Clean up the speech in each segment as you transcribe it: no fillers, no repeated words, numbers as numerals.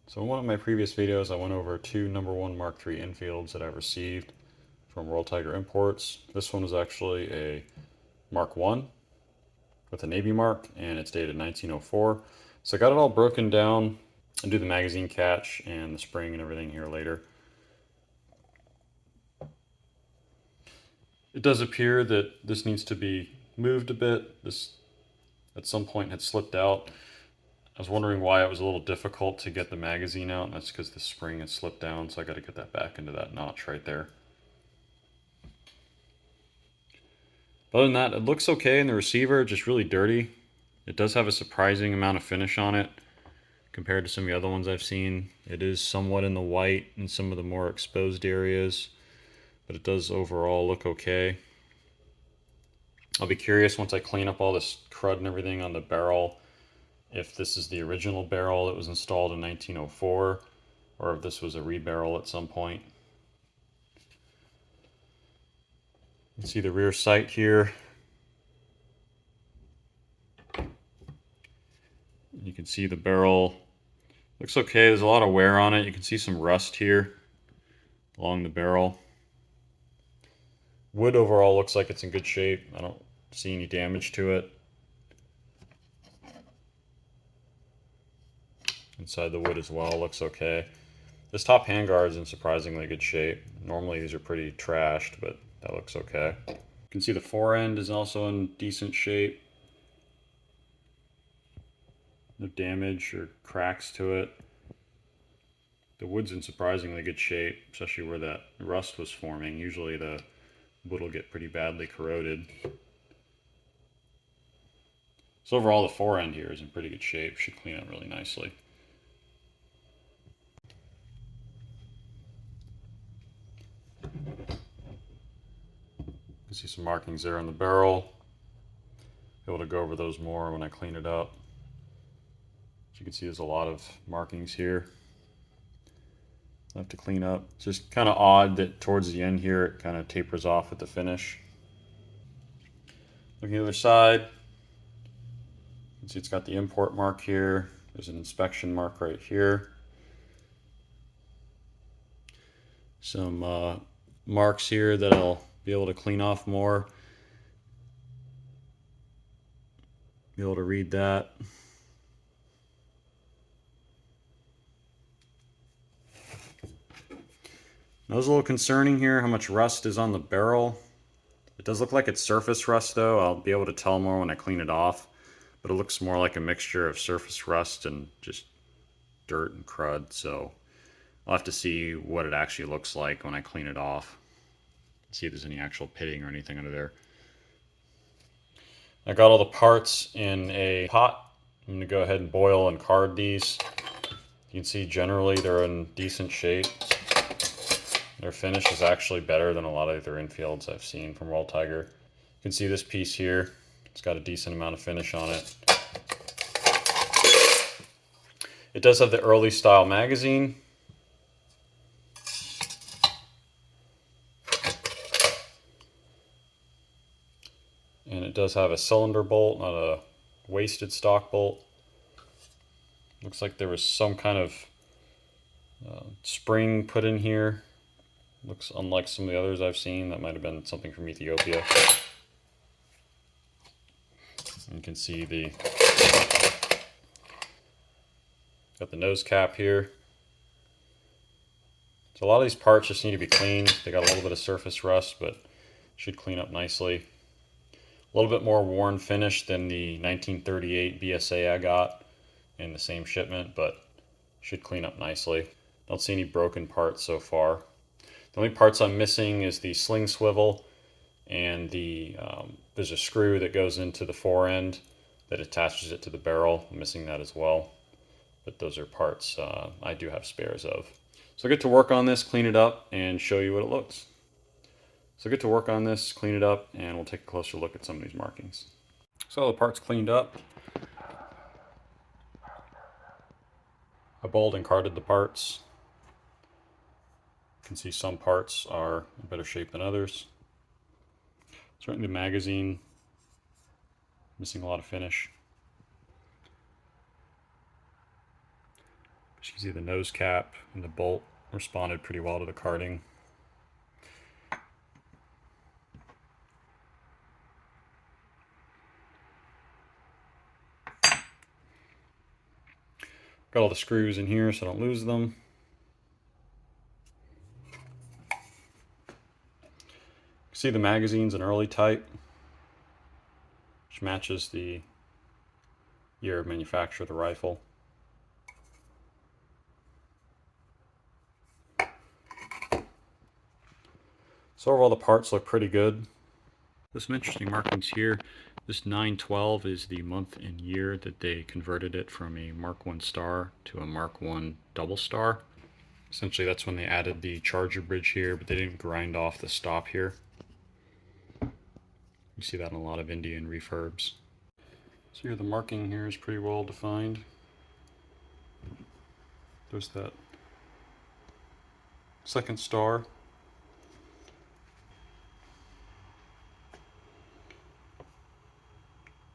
So in one of my previous videos, I went over two #1 Mark III Enfields that I received from World Tiger Imports. This one is actually a Mark I with a Navy mark, and it's dated 1904. So I got it all broken down. I'll do the magazine catch and the spring and everything here later. It does appear that this needs to be moved a bit. This at some point had slipped out. I was wondering why it was a little difficult to get the magazine out, and that's because the spring had slipped down, so I got to get that back into that notch right there. Other than that, it looks okay in the receiver, just really dirty. It does have a surprising amount of finish on it compared to some of the other ones I've seen. It is somewhat in the white in some of the more exposed areas, but it does overall look okay. I'll be curious once I clean up all this crud and everything on the barrel if this is the original barrel that was installed in 1904 or if this was a rebarrel at some point. You can see the rear sight here. You can see the barrel looks okay. There's a lot of wear on it. You can see some rust here along the barrel. Wood overall looks like it's in good shape. I don't see any damage to it. Inside the wood as well looks okay. This top handguard is in surprisingly good shape. Normally these are pretty trashed, but that looks okay. You can see the fore end is also in decent shape. No damage or cracks to it. The wood's in surprisingly good shape, especially where that rust was forming. Usually the wood will get pretty badly corroded. So overall the fore end here is in pretty good shape. Should clean up really nicely. You can see some markings there on the barrel. Be able to go over those more when I clean it up. As you can see, there's a lot of markings here I have to clean up. It's just kind of odd that towards the end here it kind of tapers off at the finish. Looking at the other side, you can see it's got the import mark here. There's an inspection mark right here. Some marks here that I'll be able to clean off more. Be able to read that. Now, it's a little concerning here how much rust is on the barrel. It does look like it's surface rust though. I'll be able to tell more when I clean it off, but it looks more like a mixture of surface rust and just dirt and crud, so I'll have to see what it actually looks like when I clean it off. See if there's any actual pitting or anything under there. I got all the parts in a pot. I'm going to go ahead and boil and card these. You can see generally they're in decent shape. Their finish is actually better than a lot of other Enfields I've seen from World Tiger. You can see this piece here. It's got a decent amount of finish on it. It does have the early style magazine. And it does have a cylinder bolt, not a wasted stock bolt. Looks like there was some kind of spring put in here. Looks unlike some of the others I've seen. That might have been something from Ethiopia. You can see got the nose cap here. So a lot of these parts just need to be cleaned. They got a little bit of surface rust, but should clean up nicely. A little bit more worn finish than the 1938 BSA I got in the same shipment, but should clean up nicely. Don't see any broken parts so far. The only parts I'm missing is the sling swivel and there's a screw that goes into the fore end that attaches it to the barrel. I'm missing that as well, but those are parts I do have spares of. So I'll get to work on this, clean it up, and show you what it looks. So get to work on this, clean it up, and we'll take a closer look at some of these markings. So all the parts cleaned up. I bowled and carded the parts. You can see some parts are in better shape than others. Certainly the magazine, missing a lot of finish. You can see the nose cap and the bolt responded pretty well to the carding. Got all the screws in here so I don't lose them. See the magazine's an early type, which matches the year of manufacture of the rifle. So overall the parts look pretty good. There's some interesting markings here. This 912 is the month and year that they converted it from a Mark 1 star to a Mark 1 double star. Essentially that's when they added the charger bridge here, but they didn't grind off the stop here. You see that in a lot of Indian refurbs. So here the marking here is pretty well defined. There's that second star.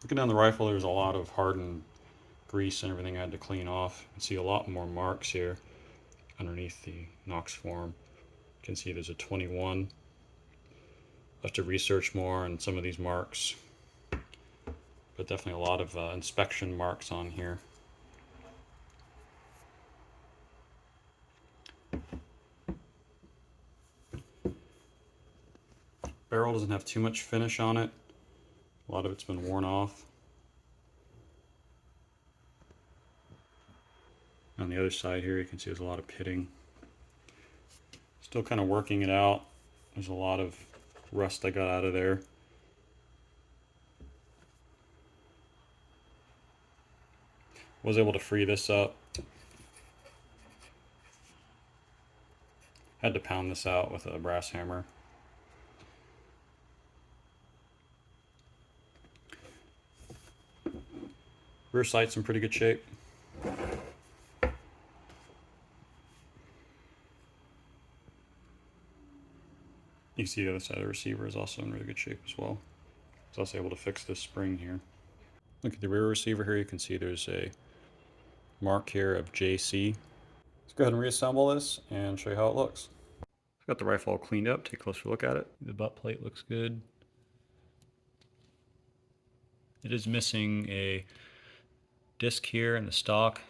Looking down the rifle, there's a lot of hardened grease and everything I had to clean off. You can see a lot more marks here underneath the Knox form. You can see there's a 21. I'll have to research more on some of these marks, but definitely a lot of inspection marks on here. Barrel doesn't have too much finish on it. A lot of it's been worn off. On the other side here, you can see there's a lot of pitting. Still kind of working it out. There's a lot of rust I got out of there. Was able to free this up. Had to pound this out with a brass hammer. Rear sight's in pretty good shape. You can see the other side of the receiver is also in really good shape as well. I was also able to fix this spring here. Look at the rear receiver here. You can see there's a mark here of JC. Let's go ahead and reassemble this and show you how it looks. I've got the rifle all cleaned up. Take a closer look at it. The butt plate looks good. It is missing a disc here in the stock.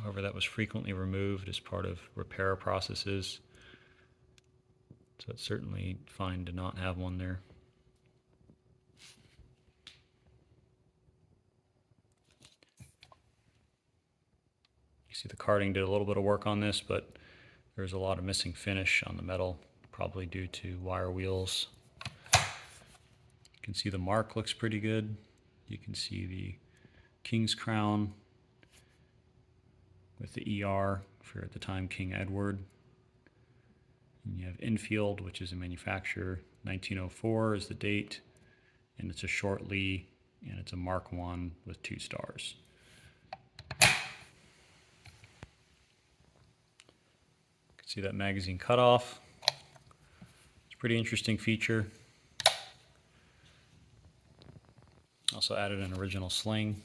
However, that was frequently removed as part of repair processes. So it's certainly fine to not have one there. You see the carding did a little bit of work on this, but there's a lot of missing finish on the metal, probably due to wire wheels. You can see the mark looks pretty good. You can see the King's Crown with the ER for, at the time, King Edward. And you have Enfield, which is a manufacturer. 1904 is the date, and it's a short Lee, and it's a Mark 1 with 2 stars. You can see that magazine cutoff. It's a pretty interesting feature. Also added an original sling.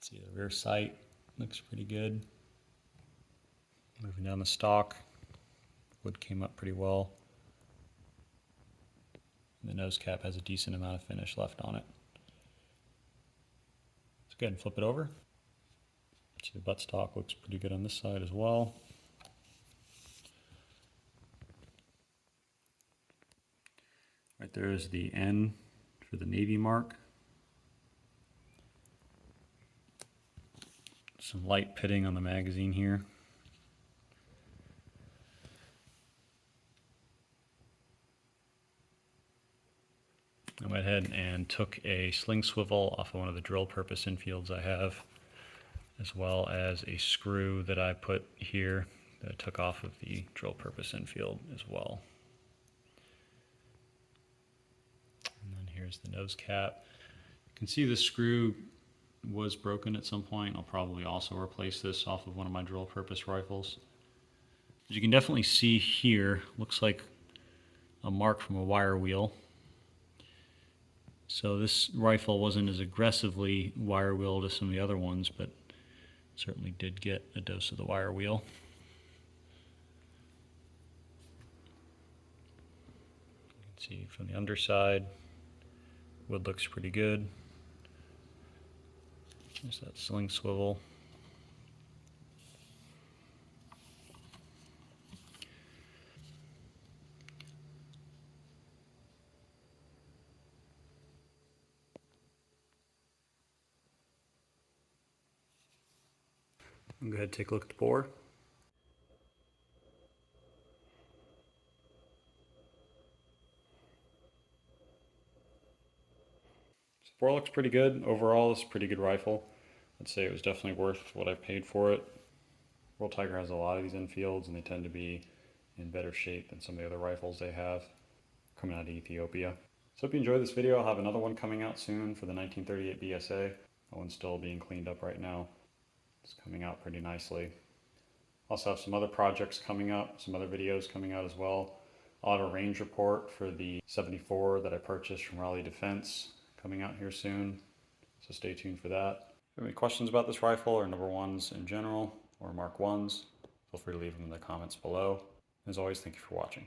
See the rear sight looks pretty good. Moving down the stock, wood came up pretty well. The nose cap has a decent amount of finish left on it. Let's go ahead and flip it over. See the buttstock looks pretty good on this side as well. Right there is the N for the Navy mark. Some light pitting on the magazine here. I went ahead and took a sling swivel off of one of the drill purpose Enfields I have, as well as a screw that I put here that I took off of the drill purpose Enfield as well. And then here's the nose cap. You can see the screw was broken at some point. I'll probably also replace this off of one of my drill purpose rifles. As you can definitely see here, looks like a mark from a wire wheel. So this rifle wasn't as aggressively wire wheeled as some of the other ones, but certainly did get a dose of the wire wheel. You can see from the underside, wood looks pretty good. There's that sling swivel. I'll go ahead and take a look at the bore. So the bore looks pretty good. Overall, it's a pretty good rifle. I'd say it was definitely worth what I paid for it. World Tiger has a lot of these Enfields, and they tend to be in better shape than some of the other rifles they have coming out of Ethiopia. So hope you enjoyed this video. I'll have another one coming out soon for the 1938 BSA. That one's still being cleaned up right now. It's coming out pretty nicely. Also have some other projects coming up, some other videos coming out as well. I'll have a range report for the 74 that I purchased from Raleigh Defense coming out here soon. So stay tuned for that. If you have any questions about this rifle or number ones in general or Mark 1s, feel free to leave them in the comments below. As always, thank you for watching.